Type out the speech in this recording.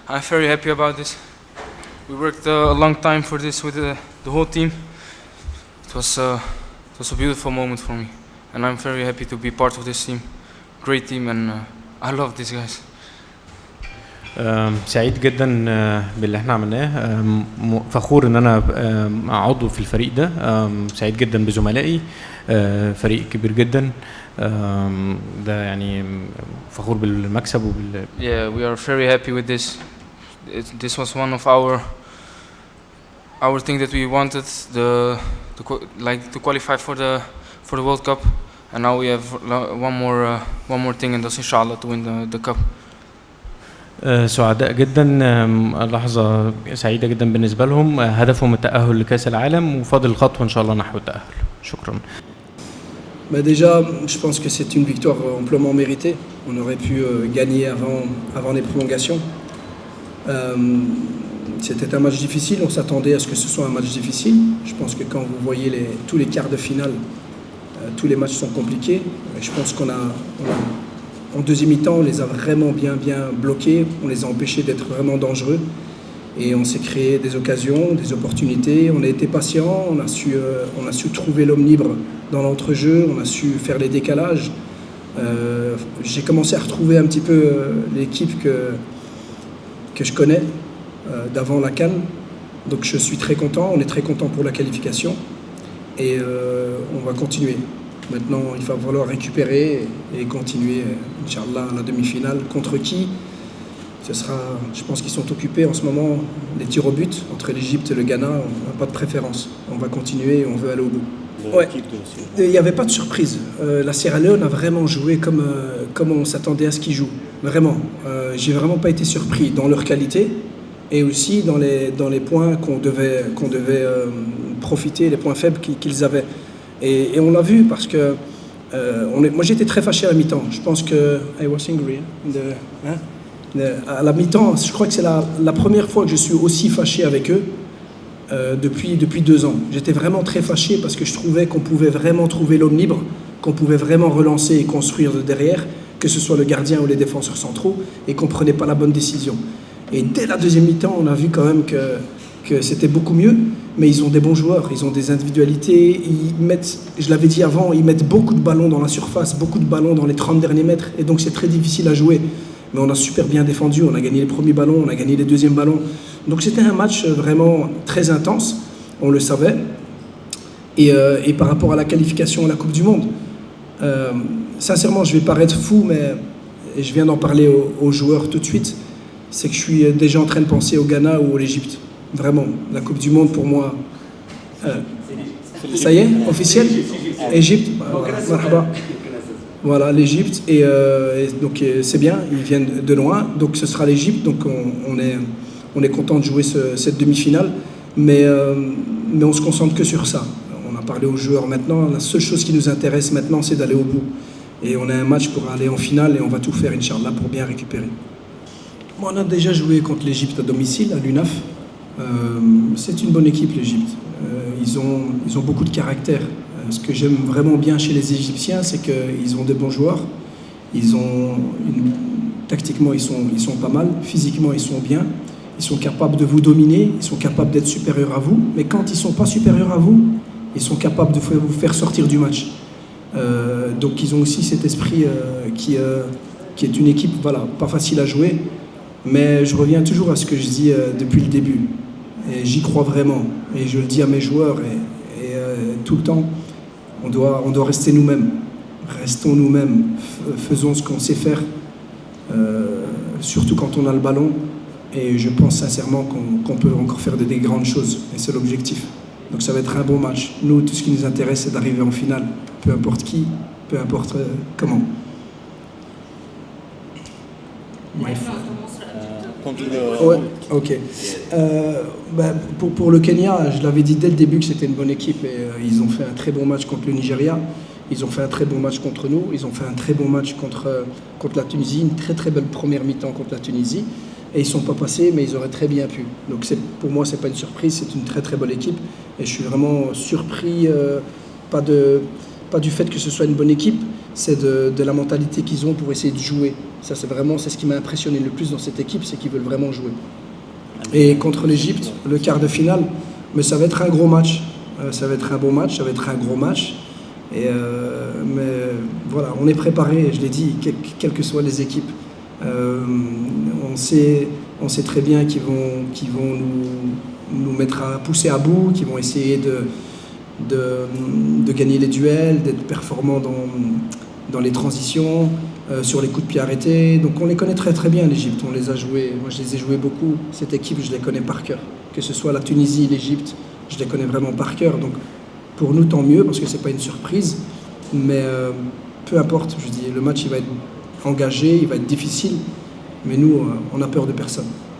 I'm very happy about this. We worked a long time for this with the whole team. It was a beautiful moment for me, and I'm very happy to be part of this team. Great team, and I love these guys. سعيد جدا باللي احنا عملناه. فخور ان انا عضو في الفريق ده. سعيد جدا بزملائي. فريق كبير جدا. ده يعني فخور بالمكسب وبال. Yeah, we are very happy with this. This was one of our thing that we wanted to qualify for the World Cup, and now we have one more thing, and that's inshallah to win the cup. سعداء جدا. لحظة سعيدة جدا بالنسبة لهم. هدفهم التأهل لكأس العالم وفاضل خطوة إن شاء الله نحو التأهل. شكرا. Déjà, je pense que c'est une victoire amplement méritée. On aurait pu gagner avant les prolongations. C'était un match difficile, on s'attendait à ce que ce soit un match difficile. Je pense que quand vous voyez tous les quarts de finale, tous les matchs sont compliqués. Je pense en deuxième mi-temps, on les a vraiment bien bloqués, on les a empêchés d'être vraiment dangereux. Et on s'est créé des occasions, des opportunités, on a été patient, on a su trouver l'homme libre dans l'entrejeu, on a su faire les décalages. J'ai commencé à retrouver un petit peu l'équipe que je connais d'avant la CAN. Donc je suis très content, on est très content pour la qualification et on va continuer. Maintenant, il va falloir récupérer et continuer, Inch'Allah, à la demi-finale. Contre qui? Ce sera, je pense qu'ils sont occupés en ce moment, les tirs au but entre l'Égypte et le Ghana. On n'a pas de préférence. On va continuer et on veut aller au bout. Ouais. Il n'y avait pas de surprise. La Sierra Leone a vraiment joué comme on s'attendait à ce qu'ils jouent. Vraiment. J'ai vraiment pas été surpris dans leur qualité et aussi dans les points qu'on devait profiter, les points faibles qu'ils avaient. Et on l'a vu parce que moi j'étais très fâché à la mi-temps. Je pense que I was angry. À la mi-temps, je crois que c'est la première fois que je suis aussi fâché avec eux depuis 2 ans. J'étais vraiment très fâché parce que je trouvais qu'on pouvait vraiment trouver l'homme libre, qu'on pouvait vraiment relancer et construire de derrière, que ce soit le gardien ou les défenseurs centraux, et qu'on ne prenait pas la bonne décision. Et dès la deuxième mi-temps, on a vu quand même que c'était beaucoup mieux, mais ils ont des bons joueurs, ils ont des individualités, je l'avais dit avant, ils mettent beaucoup de ballons dans la surface, beaucoup de ballons dans les 30 derniers mètres, et donc c'est très difficile à jouer. Mais on a super bien défendu, on a gagné les premiers ballons, on a gagné les deuxièmes ballons. Donc c'était un match vraiment très intense, on le savait. Et par rapport à la qualification à la Coupe du Monde, sincèrement, je vais paraître fou, mais je viens d'en parler aux joueurs tout de suite, c'est que je suis déjà en train de penser au Ghana ou à l'Égypte. Vraiment, la Coupe du Monde pour moi, ça y est, officiel, Égypte, voilà l'Égypte et donc c'est bien, ils viennent de loin, donc ce sera l'Égypte, donc on est content de jouer cette demi-finale, mais on se concentre que sur ça. On a parlé aux joueurs maintenant, la seule chose qui nous intéresse maintenant c'est d'aller au bout et on a un match pour aller en finale et on va tout faire Inch'Allah pour bien récupérer. Bon, on a déjà joué contre l'Égypte à domicile, à l'UNAF. C'est une bonne équipe l'Égypte. Ils ont beaucoup de caractère. Ce que j'aime vraiment bien chez les Égyptiens, c'est qu'ils ont des bons joueurs. Tactiquement, ils sont pas mal. Physiquement, ils sont bien. Ils sont capables de vous dominer. Ils sont capables d'être supérieurs à vous. Mais quand ils ne sont pas supérieurs à vous, ils sont capables de vous faire sortir du match. Donc, ils ont aussi cet esprit qui est une équipe, voilà, pas facile à jouer. Mais je reviens toujours à ce que je dis depuis le début. Et j'y crois vraiment. Et je le dis à mes joueurs et tout le temps. On doit rester nous-mêmes. Restons nous-mêmes. Faisons ce qu'on sait faire. Surtout quand on a le ballon. Et je pense sincèrement qu'on peut encore faire des grandes choses. Et c'est l'objectif. Donc ça va être un bon match. Nous, tout ce qui nous intéresse, c'est d'arriver en finale. Peu importe qui, peu importe comment. Bref. Ouais, ok. Pour le Kenya, je l'avais dit dès le début que c'était une bonne équipe et ils ont fait un très bon match contre le Nigeria. Ils ont fait un très bon match contre nous. Ils ont fait un très bon match contre la Tunisie. Une très belle première mi-temps contre la Tunisie. Et ils ne sont pas passés, mais ils auraient très bien pu. Donc pour moi, ce n'est pas une surprise. C'est une très bonne équipe. Et je suis vraiment surpris, pas du fait que ce soit une bonne équipe, c'est de la mentalité qu'ils ont pour essayer de jouer. Ça, c'est ce qui m'a impressionné le plus dans cette équipe, c'est qu'ils veulent vraiment jouer. Et contre l'Égypte, le quart de finale, mais ça va être un gros match. Ça va être un bon match, ça va être un gros match. Mais voilà, on est préparé, je l'ai dit, quelles que soient les équipes. On sait très bien qu'ils vont nous mettre à pousser à bout, qu'ils vont essayer de gagner les duels, d'être performants dans les transitions, sur les coups de pied arrêtés. Donc on les connaît très très bien, l'Égypte. On les a joués, moi je les ai joués beaucoup. Cette équipe, je les connais par cœur. Que ce soit la Tunisie, l'Égypte, je les connais vraiment par cœur. Donc pour nous, tant mieux, parce que c'est pas une surprise. Mais peu importe, je dis, le match il va être engagé, il va être difficile. Mais nous, on n'a peur de personne.